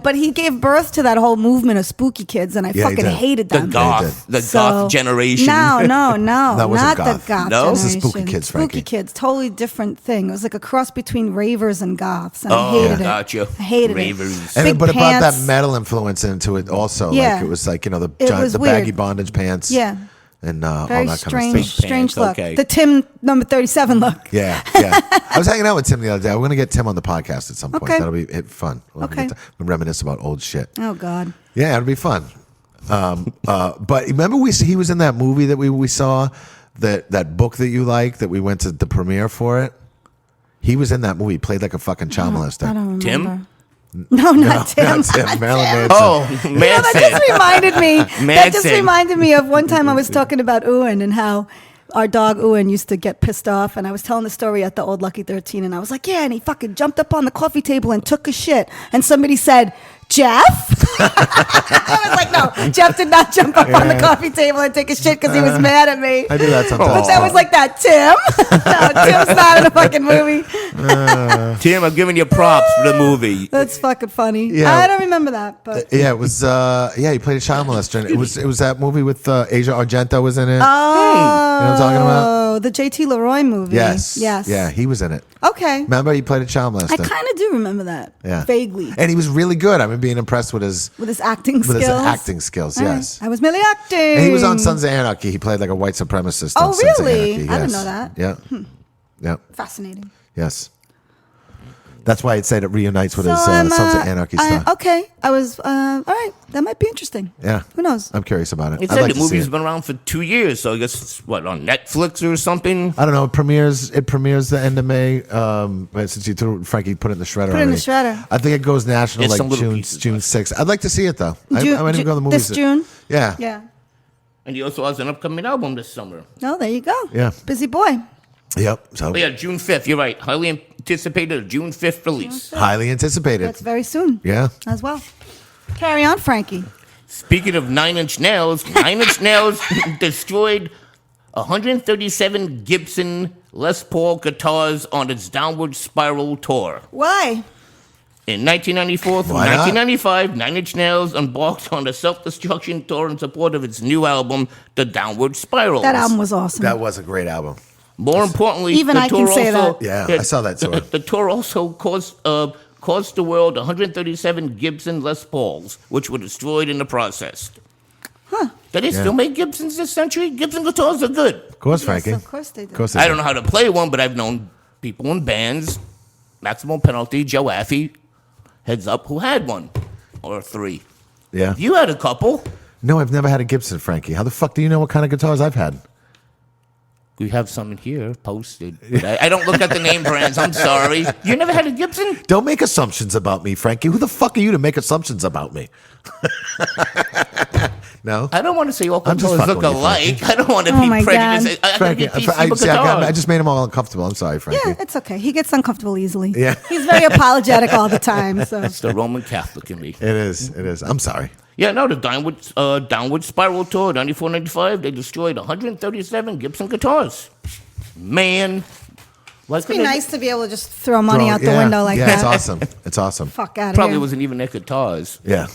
But he gave birth to that whole movement of spooky kids, and I Yeah, he fucking did. hated The them. goth generation. No, That not wasn't the goth. goth No? generation. This is Spooky Kids, Frankie. Spooky kids, totally different thing. It was like a cross between ravers and goths, and I Oh, hated it. gotcha. I hated Ravers. it. Big But it brought that pants. metal influence into it also. Yeah. Like it was like, the It was baggy weird. bondage pants. Yeah. And all Very that strange, kind of stuff. strange Pants, look. okay. The Tim number 37 look. Yeah, yeah. I was hanging out with Tim the other day. We're going to get Tim on the podcast at some point. Okay. That'll be fun. We'll Okay. we'll reminisce about old shit. Oh God. Yeah, it'll be fun. But remember, he was in that movie that we saw, that book that you like, that we went to the premiere for it. He was in that movie. He played like a fucking child molester. I don't remember. Tim? No, not Tim. Not Tim. Marilyn Manson. Oh, You know, that Manson. just reminded me. That just Manson. reminded me of one time I was talking about Ewan and how our dog Ewan used to get pissed off, and I was telling the story at the old Lucky 13, and I was like, yeah, and he fucking jumped up on the coffee table and took a shit, and somebody said, Jeff? I was like, no, Jeff did not jump up on the coffee table and take a shit because he was mad at me. I do that sometimes. But that was like that, Tim. No, Tim's not in a fucking movie. Tim, I'm giving you props for the movie. That's fucking funny. Yeah. I don't remember that, but Yeah, it was. He played a child molester. And it was that movie with Asia Argento was in it. oh, You know what I'm talking about? the J.T. Leroy movie. Yes. Yes. Yeah, he was in it. Okay. Remember, he played a child molester. I kind of do remember that. Yeah. Vaguely. And he was really good. I remember being impressed with his Acting skills. All right. I was merely acting. And he was on Sons of Anarchy. He played like a white supremacist. Oh, on Sons of really? Anarchy. I didn't Yes. know that. Yeah. Yeah. Fascinating. Yes. That's why I'd say it reunites with his I'm, Sons of Anarchy stuff. Okay. I was, all right. That might be interesting. Yeah. Who knows? I'm curious about it. It I'd said like the to see movie's it. been around for 2 years, so I guess it's on Netflix or something. I don't know. It premieres the end of May. Since you threw Frankie put it in the shredder. Put it in the already. shredder. I think it goes national It's like some little June pieces, June but- 6th. I'd like to see it though. I June- might even go to the movies. This June? Yeah. Yeah. And he also has an upcoming album this summer. Oh, there you go. Yeah. Busy boy. Yep. So Oh, yeah, June 5th. You're right. Highly anticipated June 5th release. highly anticipated. That's very soon. Yeah. As well. Carry on, Frankie. Speaking of Nine Inch Nails, Nine Inch Nails destroyed 137 Gibson Les Paul guitars on its Downward Spiral tour. Why? In 1994 through Why not? 1995, Nine Inch Nails embarked on a self-destruction tour in support of its new album, The Downward Spiral. That album was awesome. That was a great album. More importantly, Even the I tour can say also, that. Yeah, I saw that tour. The tour also cost the world 137 Gibson Les Pauls, which were destroyed in the process. Huh. Do they still make Gibsons this century? Gibson guitars are good. Of course, Yes, Frankie. of course they do. Of course they I do. don't know how to play one, but I've known people in bands, Maximum Penalty, Joe Affey, Heads Up, who had one or three. Yeah. You had a couple. No, I've never had a Gibson, Frankie. How the fuck do you know what kind of guitars I've had? We have some in here posted. But I don't look at the name brands. I'm sorry. You never had a Gibson? Don't make assumptions about me, Frankie. Who the fuck are you to make assumptions about me? No? I don't want to say all I'm just guitars fucking look with you, alike. I don't want to Oh be my prejudiced. God. I Frankie, gotta be PC with I guitars. just made him all uncomfortable. I'm sorry, Frankie. Yeah, it's okay. He gets uncomfortable easily. Yeah. He's very apologetic all the time. So It's the Roman Catholic in me. It is. It is. I'm sorry. Yeah, no, the Downward Spiral Tour, 94, 95, they destroyed 137 Gibson guitars. Man. it'd be nice to be able to just throw money out the Yeah, window like yeah, that. it's awesome. It's awesome. Fuck out of Probably here. wasn't even their guitars. Yeah.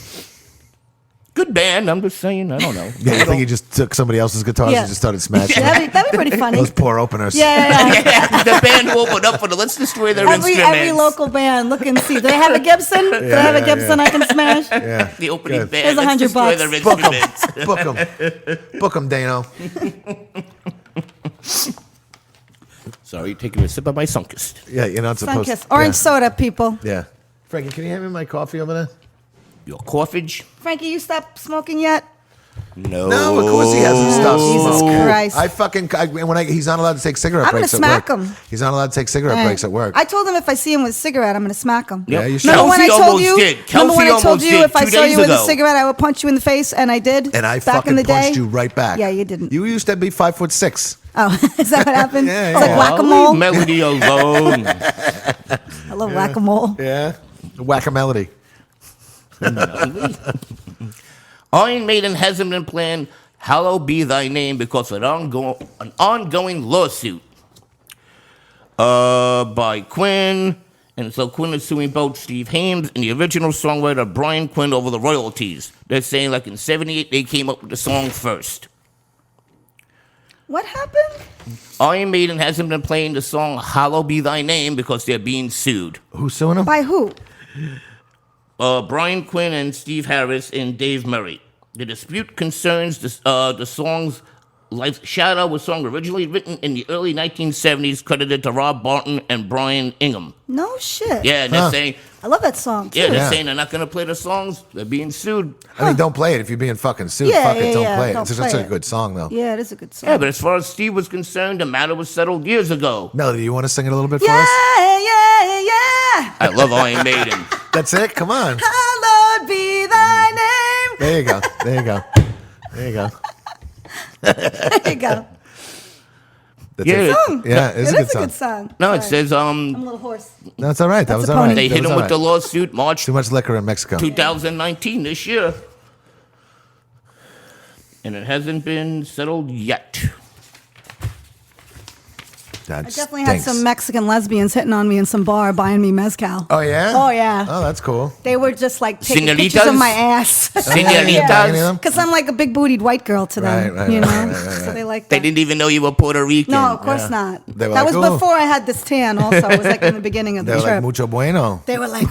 Good band, I'm just saying. I don't know. Yeah, you think he just took somebody else's guitars Yeah. and just started smashing them? That'd be pretty funny. Those poor openers. Yeah. The band who opened up for the Let's Destroy Their Instruments. Every local band, look and see. Do they have a Gibson? Do they have a Gibson I can smash? Yeah. The opening Good. band. Here's Let's Destroy $100. Their Book 'em. Instruments. Book them. Book them, Dano. Sorry, taking a sip of my Sunkist. Yeah, you're not supposed Sunkist. to. Orange soda, people. Yeah. Frankie, can you hand me my coffee over there? Your Corfage? Frankie, you stopped smoking yet? No. No, of course he hasn't stopped. Jesus Christ. He's not allowed to take cigarette I'm gonna breaks at smack work. him. He's not allowed to take cigarette breaks at work. I told him if I see him with a cigarette, I'm going to smack him. Yeah, Yep. you should. Remember when I Kelsey told almost you? did. Remember when I Kelsey told almost you did if I 2 saw days you with a ago. cigarette, I would punch you in the face, and I did. And I back fucking in the punched day. you right back. Yeah, you didn't. You used to be 5'6". Oh, is that what happened? Yeah, It's like yeah. whack-a-mole. Melody alone. I love whack-a-mole. Yeah. Whack-a-melody. Iron Maiden has been planned Hallowed Be Thy Name because of an ongoing lawsuit by Quinn And so Quinn is suing both Steve Hames and the original songwriter Brian Quinn over the royalties. They're saying like in 78 they came up with the song first. What happened? Iron Maiden hasn't been playing the song Hallowed Be Thy Name because they're being sued. Who's suing him? By who? Brian Quinn and Steve Harris and Dave Murray. The dispute concerns the song's Life's Shadow, was a song originally written in the early 1970s, credited to Rob Barton and Brian Ingham. No shit. Yeah, and they're saying, I love that song too. yeah, they're saying they're not going to play the songs. They're being sued. I mean, don't play it if you're being fucking sued. Yeah, Fuck it, yeah, don't yeah, play it. don't It's play such a it. good song, though. Yeah, it is a good song. Yeah, but as far as Steve was concerned, the matter was settled years ago. Melody, you want to sing it a little bit for Yeah, us? yeah. I love Iron Maiden. That's it? Come on. Hallowed be thy name. There you go. There you go. There you go. There you go. That's Yeah, it. Song. Yeah, it's It a is good song. No, it Sorry. says I'm a little hoarse. No, it's all right. That That's was a all right. pony. they That hit was him all with the right. lawsuit March Too much liquor in Mexico. 2019, this year. And it hasn't been settled yet. That I definitely had stinks. some Mexican lesbians hitting on me in some bar buying me mezcal. Oh, yeah? Oh, yeah. Oh, that's cool. They were just like taking pictures Senoritas? of my ass. Senoritas. Because I'm like a big bootied white girl to them. Right, you know? right. So they like They that. didn't even know you were Puerto Rican. No, of course not. They were That like, was "Oh." before I had this tan also. It was like in the beginning of They the were like, trip. mucho bueno. They were like,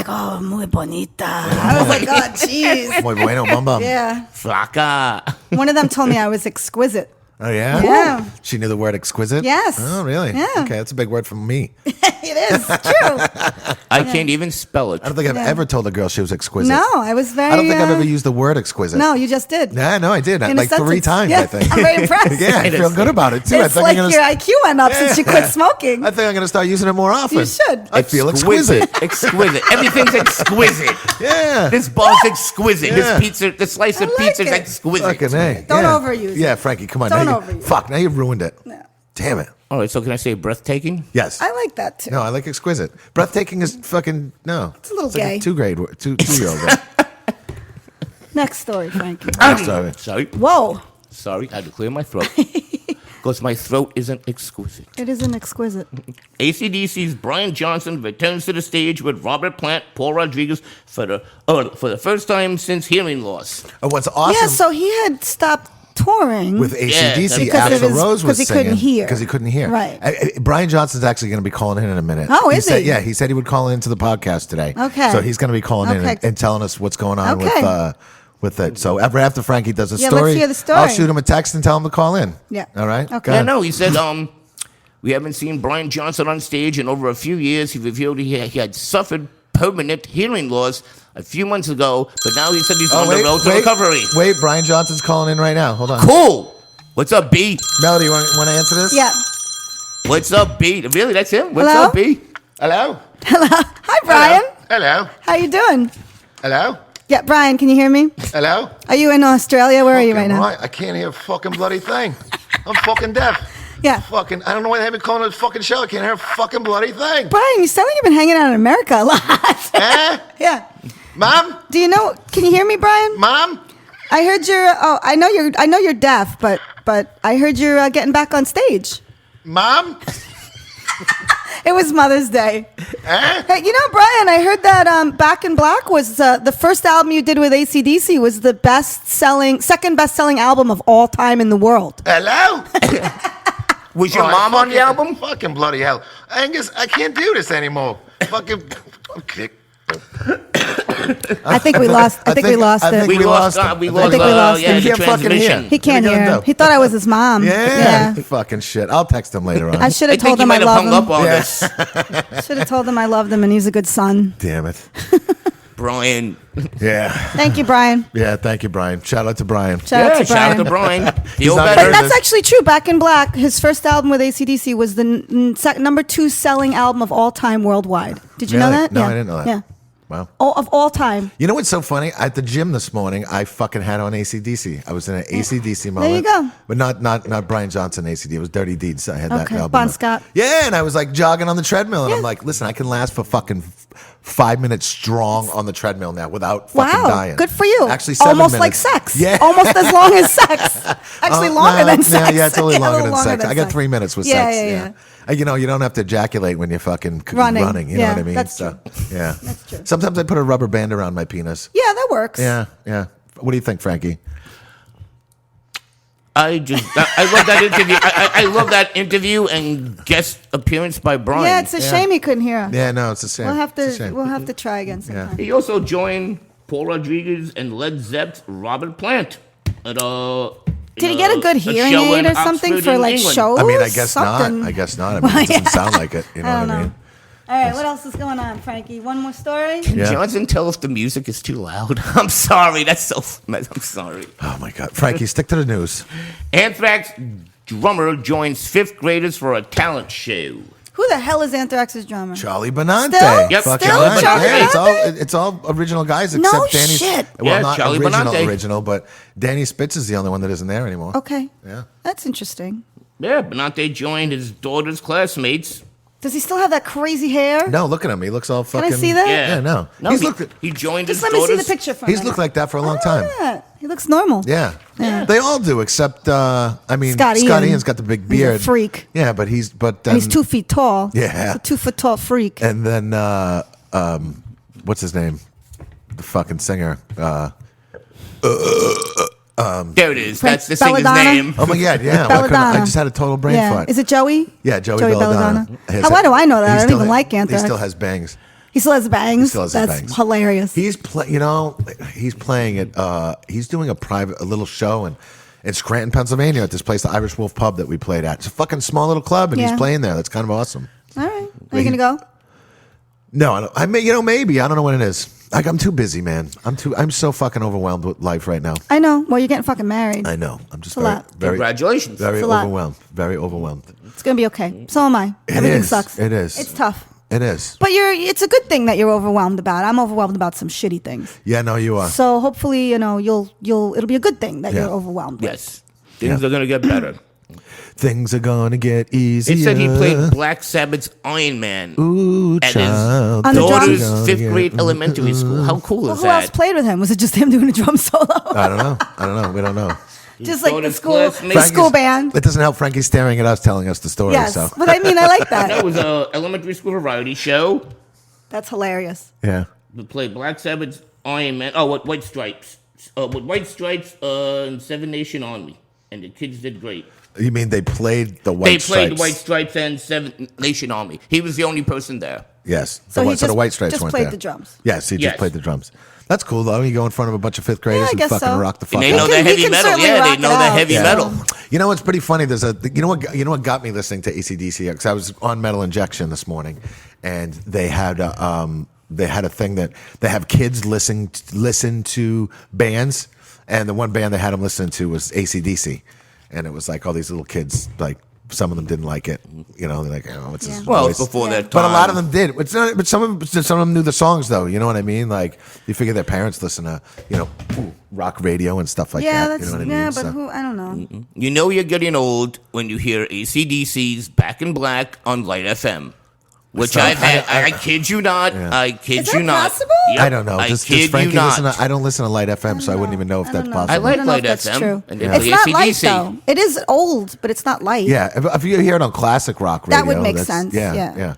oh, muy bonita. I was like, oh, jeez. Muy bueno, bum bum. Yeah. Flaca. One of them told me I was exquisite. Oh, yeah? Yeah. She knew the word exquisite? Yes. Oh, really? Yeah. Okay, that's a big word from me. It is true. I can't even spell it. I don't think I've Yeah. ever told a girl she was exquisite. No, I was very. I don't think I've ever used the word exquisite. No, you just did. Yeah, no, I did. In a Like 3 sentence. times, Yeah, I think. I'm very impressed. Yeah, I feel good about it, too. I It's think like I'm your gonna, IQ went up since you quit smoking. I think I'm going to start using it more often. You should. I feel exquisite. Exquisite. Everything's exquisite. Yeah. This bar's exquisite. Yeah. This pizza, this slice of I like pizza is it. exquisite. Fucking A. Don't yeah. overuse it. Yeah, Frankie, come on. Don't now overuse it. Fuck, now you've ruined it. No. Damn it. All right, so can I say breathtaking? Yes. I like that too. No, I like exquisite. Breathtaking is fucking, no. It's a little like gay. a two-year-old. word. Next story, Frankie. Sorry. Sorry. Whoa, Sorry, I had to clear my throat. Because my throat isn't exquisite. it isn't exquisite. AC/DC's Brian Johnson returns to the stage with Robert Plant, Paul Rodriguez for the first time since hearing loss. Oh, what's awesome Yeah, so he had stopped touring with AC/DC, Because of Axl his- Rose was 'cause he singing. couldn't hear. Because he couldn't hear. Right. Brian Johnson's actually going to be calling in a minute. Oh, is said, he? Yeah, he said he would call into the podcast today. Okay. So he's going to be calling in Okay. and telling us what's going on Okay. with it. So after Frankie does a Yeah, story, let's hear the story. I'll shoot him a text and tell him to call in. Yeah. All right? Okay. Go Yeah, ahead. no, he said, we haven't seen Brian Johnson on stage in over a few years. He revealed he had suffered permanent hearing loss a few months ago, but now he said he's on the road to recovery. Wait, Brian Johnson's calling in right now. Hold on. Cool. What's up, B? Melody, you want to answer this? Yeah. What's up, B? Really, that's him? What's Hello? up, B? Hello? Hi, Brian. Hello? How you doing? Hello? Yeah, Brian, can you hear me? Hello? Are you in Australia? Where are you right now? I can't hear a fucking bloody thing. I'm fucking deaf. Yeah. Fucking, I don't know why they have me calling this fucking show. I can't hear a fucking bloody thing. Brian, you sound like you've been hanging out in America a lot. Eh? Yeah. Mom? Do you know? Can you hear me, Brian? Mom? I heard you're. Oh, I know you're deaf, but I heard you're getting back on stage. Mom? It was Mother's Day. Eh? Hey, you know, Brian, I heard that Back in Black was the first album you did with AC/DC was the second best-selling album of all time in the world. Hello? Was your Oh, mom on the fucking- album? Fucking bloody hell. Angus, I can't do this anymore. Fucking. Okay. I think we lost. I think we lost it. We lost him. We I lost, think we lost yeah, him. the He can't fucking hear. transmission. He can't What are you hear. gonna do? He thought I was his mom. Yeah. Fucking shit. I'll text him later on. I should I have think told he him I might have love hung up him. on Yeah. this. Should have told him I loved him, and he's a good son. Damn it. Brian. Yeah. Thank you, Brian. Yeah, thank you, Brian. Shout out to Brian. Shout out to Shout out Brian. to Brian. He's Feel not better. But that's actually true. Back in Black, his first album with AC/DC was the number 2 selling album of all time worldwide. Did you know Really? that? No, yeah. I didn't know that. Yeah. Wow. Of all time. You know what's so funny? At the gym this morning, I fucking had on AC/DC. I was in an AC/DC moment. There you go. But not Brian Johnson AC/DC. It was Dirty Deeds. I had that Okay. album. Bon Scott. Yeah, and I was like jogging on the treadmill, and Yeah. I'm like, listen, I can last for fucking 5 minutes strong on the treadmill now without fucking Wow. dying. Good for you. Actually, 7 Almost minutes. like sex. Yeah. Almost as long as sex. Actually, longer No, than sex. Yeah, it's only Yeah, a longer little than sex. I got sex. 3 minutes with Yeah, sex. yeah, yeah. You know, you don't have to ejaculate when you're fucking running. You know Yeah, what I mean? that's true. Yeah, That's true. Sometimes I put a rubber band around my penis. Yeah, that works. Yeah. What do you think, Frankie? I love that interview. I love that interview and guest appearance by Brian. Yeah, it's a shame he couldn't hear us. Yeah, no, it's a shame. We'll have It's a to shame. we'll have to try again sometime. He also joined Paul Rodriguez and Led Zepp's Robert Plant at Did he get a good hearing show aid in or something Oxford for in like England. shows? I mean, I guess Something. not. I guess not. I mean, it doesn't sound like it. You know I don't what I know. mean? All right, what else is going on, Frankie? One more story? Can Yeah. Johnson tell if the music is too loud? I'm sorry. That's so. I'm sorry. Oh my God, Frankie, stick to the news. Anthrax drummer joins fifth graders for a talent show. Who the hell is Anthrax's drummer? Charlie Benante. Still? Yep, Fucking still right. Charlie Yeah, Benante? it's all original guys No except Danny. shit. Well, Yeah, not Charlie original, Benante. but Danny Spitz is the only one that isn't there anymore. Okay. Yeah. That's interesting. Yeah, Benante joined his daughter's classmates. Does he still have that crazy hair? No, look at him. He looks all I fucking. see that? Yeah, Yeah, no. No, He's he, looked- he joined Just his let me see daughter's. the picture for a He's minute. looked like that for a long time. Yeah, he looks normal. Yeah. Yeah. They all do, except I mean, Scott Scott Ian. Ian's got the big He's a beard. freak. Yeah, but he's And he's 2 feet tall. Yeah. He's a 2 foot tall freak. And then what's his name? The fucking singer. There it is. Frank That's the singer's Belladonna? name. Oh my God! Yeah, I Belladonna. just had a total brain yeah. fart. Is it Joey? Yeah, Joey Belladonna. Why do I know that? I don't even like He Anthrax. still has bangs. He still has bangs. He still has his That's bangs. hilarious. He's he's playing it. He's doing a little show in Scranton, Pennsylvania, at this place, the Irish Wolf Pub that we played at. It's a fucking small little club, and Yeah. he's playing there. That's kind of awesome. All right. Are you gonna go? No, I don't, I may, maybe I don't know when it is. Like, I'm too busy, man. I'm so fucking overwhelmed with life right now. I know. Well, you're getting fucking married. I know. I'm just It's a lot. very, Congratulations. very It's a lot. overwhelmed. Very overwhelmed. It's gonna be okay. So am I. It Everything is. sucks. It is. It's tough. It is. But it's a good thing that you're overwhelmed about. I'm overwhelmed about some shitty things. Yeah, no, you are. So hopefully, it'll be a good thing that Yeah. you're overwhelmed with. Yes. Things are going to get better. Things are gonna get easier. It said he played Black Sabbath's Iron Man Ooh, at child. On the daughter's drums? fifth grade elementary school. How cool Well, is who else that? played with him? Was it just him doing a drum solo? I don't know. We don't know. Just like the daughter's school, classmate. the school band. It doesn't help Frankie staring at us telling us the story. Yes, So but I mean, I like that. That was a elementary school variety show. That's hilarious. yeah. We played Black Sabbath's Iron Man. Oh, what White Stripes? With White Stripes and Seven Nation Army, and the kids did great. You mean they played the White They Stripes? played White Stripes and Seven Nation Army. He was the only person there. Yes. So he the White Stripes just weren't played there. the drums. Yes, he just Yes. played the drums. That's cool though. You go in front of a bunch of fifth graders Yeah, I and guess fucking so. rock the fuck And they out. know can- that he heavy can metal. certainly Yeah, rock they it know that out. heavy Yeah. metal. You know what's pretty funny? You know what got me listening to AC/DC, because I was on Metal Injection this morning, and they had a thing that they have kids listen to bands, and the one band they had them listen to was AC/DC, and it was like all these little kids, like some of them didn't like it, they're like, oh, what's this Well, voice? it's before Yeah. that time. But a lot of them did. But some of them knew the songs, though. You know what I mean? Like, you figure their parents listen to, rock radio and stuff like Yeah, that. that's You know what I mean? but So- who? I don't know. You know you're getting old when you hear AC/DC's Back in Black on Light FM. Which I've had. I kid you not. Yeah. I kid Is you that not. possible? Yep, I don't know. I Just kid Frankie you not. I don't listen to Light FM, so I wouldn't even know if I that's don't know. possible. I like don't know Light if that's FM, true. and they It's play not light AC/DC. though. It is old, but it's not light. Yeah, if you hear it on classic rock radio, That would make that's- sense, Yeah, yeah. yeah.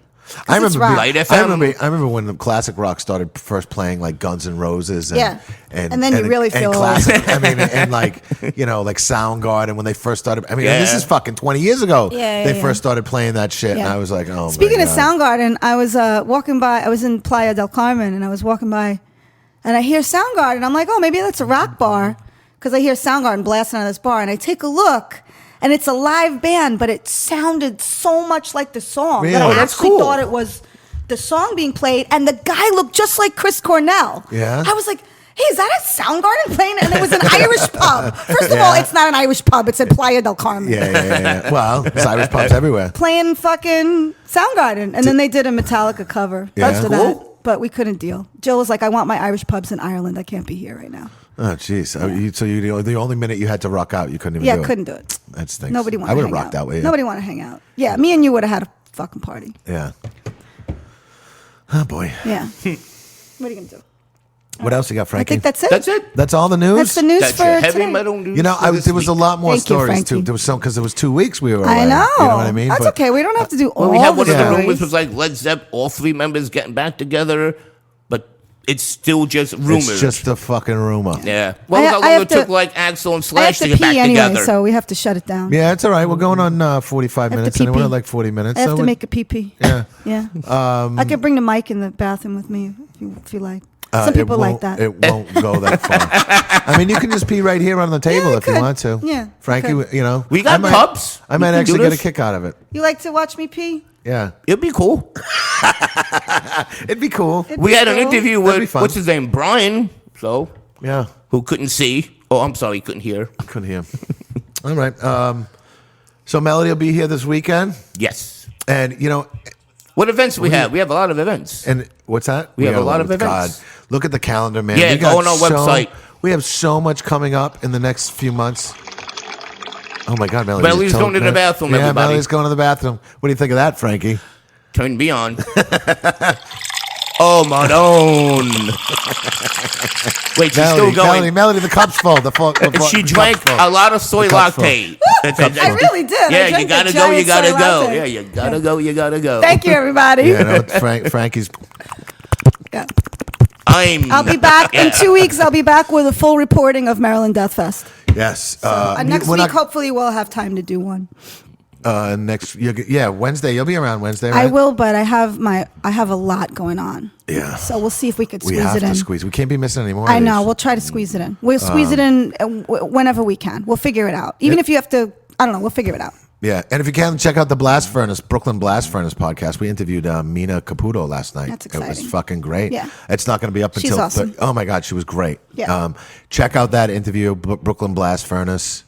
it's rock. Light I FM. remember when the classic rock started first playing like Guns N' Roses. And, Yeah. And then you really feel old. classic. I mean, and like like Soundgarden when they first started. I mean, and this Yeah. is fucking 20 years ago. Yeah, they yeah. first started playing that shit, and Yeah. I was like, oh. Speaking my of God. Soundgarden, I was walking by. I was in Playa del Carmen, and I was walking by, and I hear Soundgarden. I'm like, oh, maybe that's a rock bar, because I hear Soundgarden blasting out of this bar, and I take a look, and it's a live band, but it sounded so much like the song that I Really? That's actually cool. thought it was the song being played, and the guy looked just like Chris Cornell. Yeah? I was like, hey, is that a Soundgarden playing? And it was an Irish pub. First of all, Yeah. it's not an Irish pub. It's at Playa del Carmen. Yeah. Well, there's Irish pubs everywhere. Playing fucking Soundgarden. And then they did a Metallica cover Yeah. after That's cool. that. But we couldn't deal. Jill was like, I want my Irish pubs in Ireland. I can't be here right now. Oh, jeez. So the only minute you had to rock out, you couldn't even Yeah, do it. couldn't do it. That stinks. Nobody wanted I to would hang have rocked out with you. Nobody wanted to hang out. Yeah, me and you would have had a fucking party. Yeah. Oh, boy. Yeah. What are you going to do? What else you got, I Frankie? think that's it. That's it. That's all the news. That's the news That's for your heavy today. metal news. You know, for this there was a week. lot more Thank you, stories too. Frankie. There was some because there was 2 weeks we were away. I know. You know what I mean? That's But- okay. We don't have to do all Well, we had one the of the stories. rumors was like Led Zepp, all 3 members getting back together, but it's still just rumors. It's just a fucking rumor. yeah. Well, I how long have it took to- like Axl and I have Slash to to get back pee anyway, together. so we have to shut it down. Yeah, it's all right. We're going on 45 I have to minutes, and we're pee-pee. at like 40 minutes. I have so to we- make a pee-pee. Yeah. Yeah. I could bring the mic in the bathroom with me if you like. Some it people like won't- that. It won't go that far. I mean, you can just pee right here on the table I if you could. want to. Yeah, I Frankie, could. you know, We got cups. I We might can do actually get a this. kick out of it. You like to watch me pee? Yeah, It'd be cool. it'd be cool. It'd We be had an cool. interview That'd be with fun. what's his name, Brian. So Yeah, who couldn't see? Oh, I'm sorry, couldn't hear. couldn't hear. All right. So Melody will be here this weekend, Yes. and you know, What events we have? We have a lot of events. and what's that? We have a lot of God, events. look at the calendar, man. Yeah, We got go on our website. We have so much coming up in the next few months. Oh my God, Melody! Melody's going to the bathroom, Yeah, everybody. Melody's going to the bathroom. What do you think of that, Frankie? Turn me on. Oh, my own. Wait, she's still going. Melody, the cup's full. She drank a lot of soy cup's full. latte. I really did. I Yeah, you drank a gotta go. giant You gotta soy go. latte. Yeah, you gotta go. You gotta go. Thank you, everybody. Yeah, no, Frankie's. Yeah. I'm. I'll be back in 2 weeks. I'll be back with a full reporting of Maryland Death Fest. Yes. Next we're week, not- hopefully, we'll have time to do one. Wednesday. You'll be around Wednesday, right? I will, but I have a lot going on. Yeah. So we'll see if we could We squeeze have it to in. squeeze. We can't be missing any more. I of know. these. We'll try to squeeze it in. We'll squeeze it in whenever we can. We'll figure it out. Even if you have to, I don't know. We'll figure it out. Yeah, and if you can, check out the Blast Furnace, Brooklyn Blast Furnace podcast. We interviewed Mina Caputo last night. That's It was exciting. fucking great. Yeah. It's not going to be up She's until. awesome. Oh my God, she was great. Yeah. Check out that interview, Brooklyn Blast Furnace.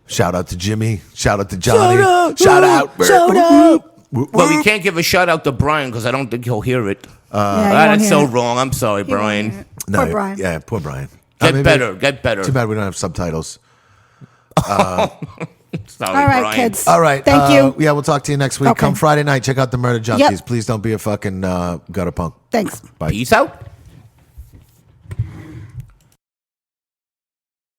Shout out to Jimmy. Shout out to Johnny. Shout out. Shout out. Well, we can't give a shout out to Brian because I don't think he'll hear it. Yeah, you won't That's hear so it. wrong. I'm sorry, He won't Brian. hear it. No, Poor Brian. Yeah, poor Brian. Get Maybe- better. Get better. Too bad we don't have subtitles. Sorry, All right, Brian. kids. All right. Thank you. Yeah, we'll talk to you next week. Okay. Come Friday night. Check out the Murder Junkies. Yep. Please don't be a fucking gutter punk. Thanks. Bye. Peace out.